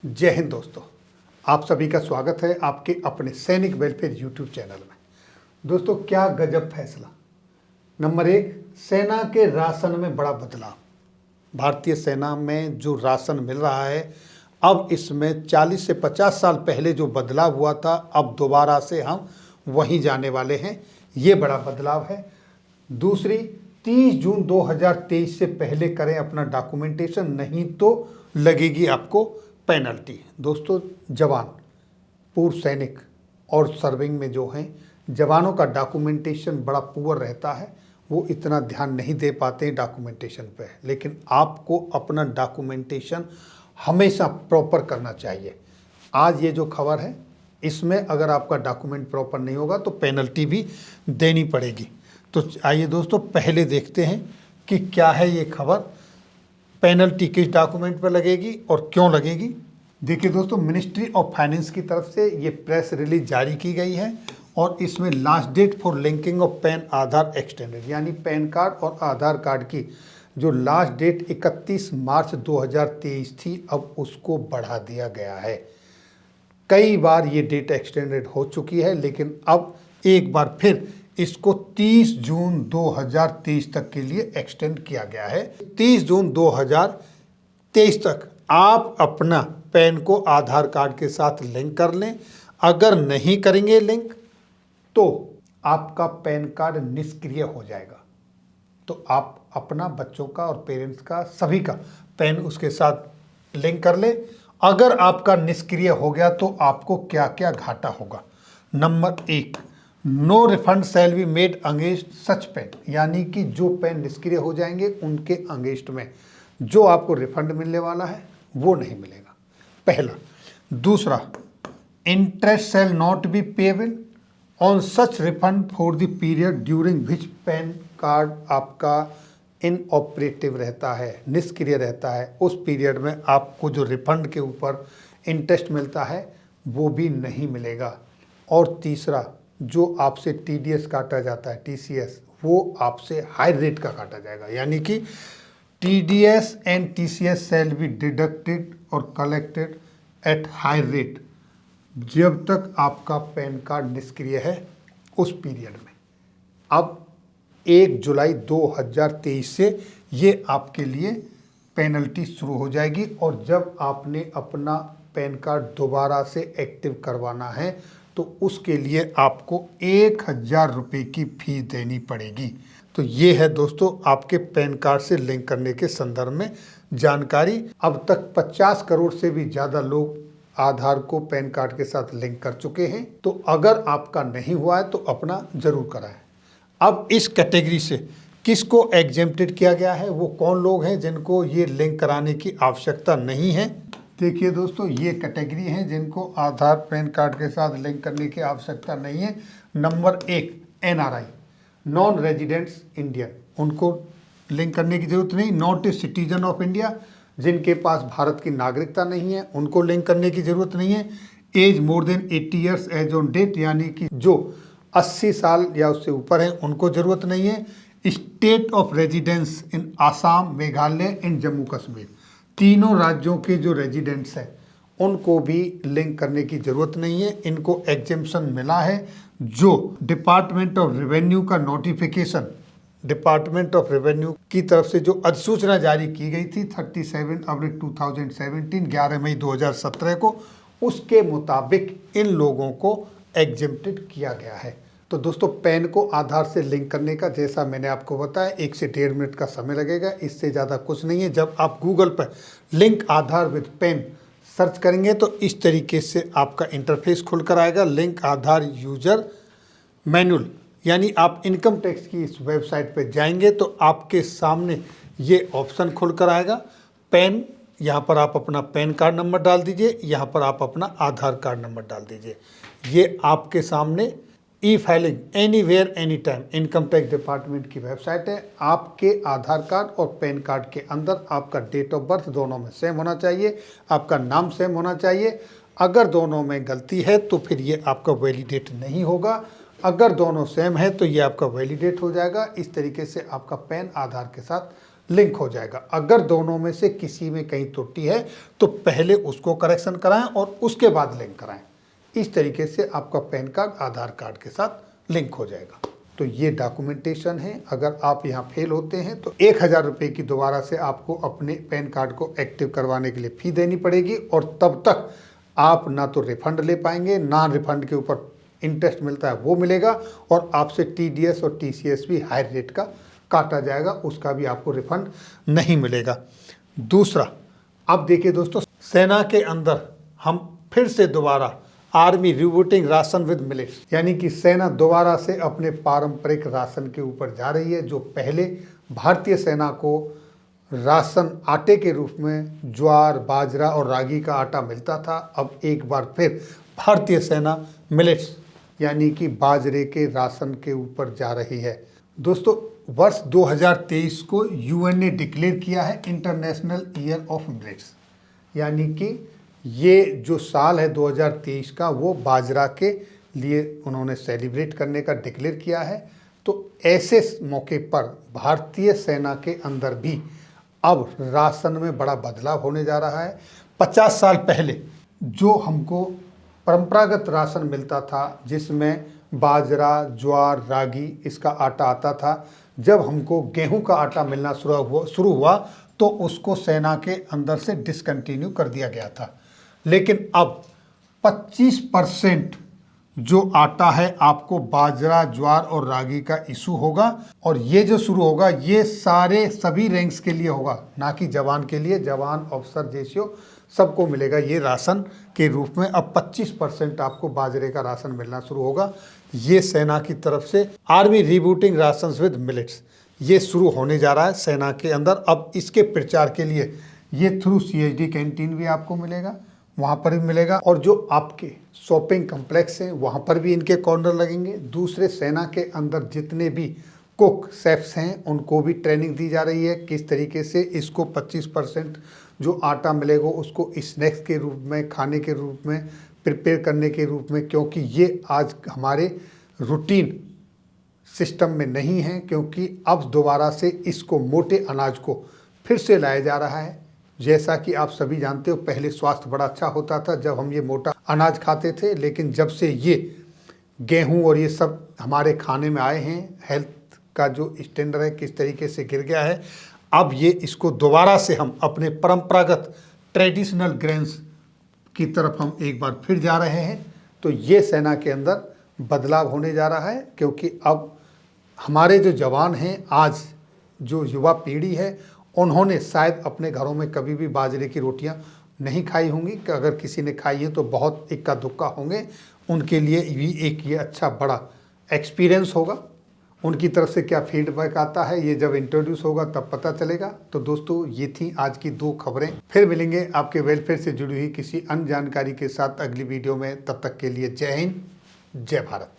जय हिंद दोस्तों, आप सभी का स्वागत है आपके अपने सैनिक वेलफेयर यूट्यूब चैनल में। दोस्तों, क्या गजब फैसला। नंबर 1, सेना के राशन में बड़ा बदलाव। भारतीय सेना में जो राशन मिल रहा है, अब इसमें 40 से 50 साल पहले जो बदलाव हुआ था, अब दोबारा से हम वहीं जाने वाले हैं। ये बड़ा बदलाव है। दूसरी, 30 जून 2023 से पहले करें अपना डॉक्यूमेंटेशन, नहीं तो लगेगी आपको पेनल्टी। दोस्तों, जवान, पूर्व सैनिक और सर्विंग में जो हैं जवानों का डॉक्यूमेंटेशन बड़ा पुअर रहता है, वो इतना ध्यान नहीं दे पाते हैं डॉक्यूमेंटेशन पे। लेकिन आपको अपना डॉक्यूमेंटेशन हमेशा प्रॉपर करना चाहिए। आज ये जो खबर है, इसमें अगर आपका डॉक्यूमेंट प्रॉपर नहीं होगा तो पेनल्टी भी देनी पड़ेगी। तो आइए दोस्तों, पहले देखते हैं कि क्या है ये खबर, पेनल्टी किस डॉक्यूमेंट पर लगेगी और क्यों लगेगी। देखिए दोस्तों, मिनिस्ट्री ऑफ फाइनेंस की तरफ से ये प्रेस रिलीज जारी की गई है और इसमें last date for linking of PAN Aadhaar extended, यानी पैन कार्ड और आधार कार्ड की जो लास्ट डेट 31 मार्च 2023 थी, अब उसको बढ़ा दिया गया है। कई बार ये डेट एक्सटेंडेड हो चुकी है, लेकिन अब एक बार फिर इसको 30 जून 2023 तक के लिए एक्सटेंड किया गया है। 30 जून 2023 तक आप अपना पैन को आधार कार्ड के साथ लिंक कर लें। अगर नहीं करेंगे लिंक तो आपका पैन कार्ड निष्क्रिय हो जाएगा। तो आप अपना, बच्चों का और पेरेंट्स का, सभी का पैन उसके साथ लिंक कर लें। अगर आपका निष्क्रिय हो गया तो आपको क्या क्या घाटा होगा। Number 1, no refund shall be made against such PAN, यानी कि जो पेन निष्क्रिय हो जाएंगे उनके अगेंस्ट में जो आपको रिफंड मिलने वाला है वो नहीं मिलेगा, पहला। दूसरा, interest shall not be payable on such refund for the period during which pan card आपका इनऑपरेटिव रहता है, निष्क्रिय रहता है। उस पीरियड में आपको जो रिफंड के ऊपर इंटरेस्ट मिलता है वो भी नहीं मिलेगा। और तीसरा, जो आपसे टीडीएस काटा जाता है, टीसीएस, वो आपसे हाई रेट का काटा जाएगा, यानी कि TDS and TCS shall be deducted और कलेक्टेड एट हाई रेट जब तक आपका पैन कार्ड निष्क्रिय है उस पीरियड में। अब 1 जुलाई 2023 से ये आपके लिए पेनल्टी शुरू हो जाएगी और जब आपने अपना पैन कार्ड दोबारा से एक्टिव करवाना है तो उसके लिए आपको 1000 रुपये की फीस देनी पड़ेगी। तो ये है दोस्तों आपके पैन कार्ड से लिंक करने के संदर्भ में जानकारी। अब तक 50 करोड़ से भी ज़्यादा लोग आधार को पैन कार्ड के साथ लिंक कर चुके हैं। तो अगर आपका नहीं हुआ है तो अपना ज़रूर कराएं। अब इस कैटेगरी से किसको एग्जेम्प्टेड किया गया है, वो कौन लोग हैं जिनको ये लिंक कराने की आवश्यकता नहीं है। देखिए दोस्तों, ये कैटेगरी हैं जिनको आधार पैन कार्ड के साथ लिंक करने की आवश्यकता नहीं है। Number 1, NRI, non residents Indian, उनको लिंक करने की जरूरत नहीं। Not a citizen of India, जिनके पास भारत की नागरिकता नहीं है, उनको लिंक करने की जरूरत नहीं है। Age more than 80 years as on date, यानी कि जो 80 साल या उससे ऊपर हैं उनको ज़रूरत नहीं है। State of residence in Assam, Meghalaya and Jammu Kashmir, तीनों राज्यों के जो रेजिडेंट्स हैं उनको भी लिंक करने की ज़रूरत नहीं है। इनको एग्जेम्पशन मिला है। जो डिपार्टमेंट ऑफ रेवेन्यू का नोटिफिकेशन, डिपार्टमेंट ऑफ रेवेन्यू की तरफ से जो अधिसूचना जारी की गई थी 37/2017, 11 मई 2017 को, उसके मुताबिक इन लोगों को एग्जेम्प्टेड किया गया है। तो दोस्तों, पैन को आधार से लिंक करने का, जैसा मैंने आपको बताया, 1 से 1.5 मिनट का समय लगेगा, इससे ज़्यादा कुछ नहीं है। जब आप गूगल पर link Aadhaar with pan search करेंगे तो इस तरीके से आपका इंटरफेस खुलकर आएगा, लिंक आधार यूजर मैनुअल, यानी आप इनकम टैक्स की इस वेबसाइट पर जाएंगे तो आपके सामने ये ऑप्शन खुलकर आएगा। पैन, यहाँ पर आप अपना पैन कार्ड नंबर डाल दीजिए, यहाँ पर आप अपना आधार कार्ड नंबर डाल दीजिए। ये आपके सामने ई filing anywhere any time income tax department की वेबसाइट है। आपके आधार कार्ड और पैन कार्ड के अंदर आपका डेट ऑफ बर्थ दोनों में सेम होना चाहिए, आपका नाम सेम होना चाहिए। अगर दोनों में गलती है तो फिर ये आपका वैलिडेट नहीं होगा। अगर दोनों सेम है तो ये आपका वैलिडेट हो जाएगा। इस तरीके से आपका पैन आधार के साथ लिंक हो जाएगा। अगर दोनों में से किसी में कहीं त्रुटि है तो पहले उसको करेक्शन कराएं और उसके बाद लिंक कराएं। इस तरीके से आपका पैन कार्ड आधार कार्ड के साथ लिंक हो जाएगा। तो ये डॉक्यूमेंटेशन है। अगर आप यहाँ फेल होते हैं तो 1000 रुपये की दोबारा से आपको अपने पैन कार्ड को एक्टिव करवाने के लिए फ़ी देनी पड़ेगी और तब तक आप ना तो रिफंड ले पाएंगे, ना रिफंड के ऊपर इंटरेस्ट मिलता है वो मिलेगा, और आपसे TDS और TCS भी हाई रेट का काटा जाएगा, उसका भी आपको रिफंड नहीं मिलेगा। दूसरा, अब देखिए दोस्तों, सेना के अंदर हम फिर से दोबारा army rebooting ration with millets, यानी कि सेना दोबारा से अपने पारंपरिक राशन के ऊपर जा रही है। जो पहले भारतीय सेना को राशन आटे के रूप में ज्वार, बाजरा और रागी का आटा मिलता था, अब एक बार फिर भारतीय सेना मिलेट्स यानी कि बाजरे के राशन के ऊपर जा रही है। दोस्तों, वर्ष 2023 को UN ने डिक्लेयर किया है इंटरनेशनल ईयर ऑफ मिलेट्स, यानी कि ये जो साल है 2023 का वो बाजरा के लिए उन्होंने सेलिब्रेट करने का डिक्लेयर किया है। तो ऐसे मौके पर भारतीय सेना के अंदर भी अब राशन में बड़ा बदलाव होने जा रहा है। 50 साल पहले जो हमको परंपरागत राशन मिलता था जिसमें बाजरा, ज्वार, रागी इसका आटा आता था, जब हमको गेहूं का आटा मिलना शुरू हुआ तो उसको सेना के अंदर से डिसकंटिन्यू कर दिया गया था। लेकिन अब 25% जो आटा है आपको बाजरा, ज्वार और रागी का इशू होगा, और ये जो शुरू होगा ये सभी रैंक्स के लिए होगा, ना कि जवान के लिए। जवान, अफसर, जेसीओ सबको मिलेगा ये राशन के रूप में। अब 25% आपको बाजरे का राशन मिलना शुरू होगा। ये सेना की तरफ से army rebooting ration with millets ये शुरू होने जा रहा है सेना के अंदर। अब इसके प्रचार के लिए ये थ्रू CHD कैंटीन भी आपको मिलेगा, वहाँ पर भी मिलेगा, और जो आपके शॉपिंग कम्प्लेक्स हैं वहाँ पर भी इनके कॉर्नर लगेंगे। दूसरे सेना के अंदर जितने भी कुक, शेफ्स हैं उनको भी ट्रेनिंग दी जा रही है किस तरीके से इसको 25% जो आटा मिलेगा उसको स्नैक्स के रूप में, खाने के रूप में, प्रिपेयर करने के रूप में, क्योंकि ये आज हमारे रूटीन सिस्टम में नहीं है, क्योंकि अब दोबारा से इसको मोटे अनाज को फिर से लाया जा रहा है। जैसा कि आप सभी जानते हो पहले स्वास्थ्य बड़ा अच्छा होता था जब हम ये मोटा अनाज खाते थे, लेकिन जब से ये गेहूं और ये सब हमारे खाने में आए हैं, हेल्थ का जो स्टैंडर्ड है किस तरीके से गिर गया है, अब ये इसको दोबारा से हम अपने परंपरागत ट्रेडिशनल ग्रेन्स की तरफ हम एक बार फिर जा रहे हैं। तो ये सेना के अंदर बदलाव होने जा रहा है, क्योंकि अब हमारे जो जवान हैं, आज जो युवा पीढ़ी है, उन्होंने शायद अपने घरों में कभी भी बाजरे की रोटियां नहीं खाई होंगी, कि अगर किसी ने खाई है तो बहुत इक्का दुक्का होंगे। उनके लिए भी एक ये अच्छा बड़ा एक्सपीरियंस होगा। उनकी तरफ से क्या फीडबैक आता है ये जब इंट्रोड्यूस होगा तब पता चलेगा। तो दोस्तों, ये थी आज की 2 खबरें। फिर मिलेंगे आपके वेलफेयर से जुड़ी हुई किसी अन्य जानकारी के साथ अगली वीडियो में। तब तक के लिए जय हिंद, जय भारत।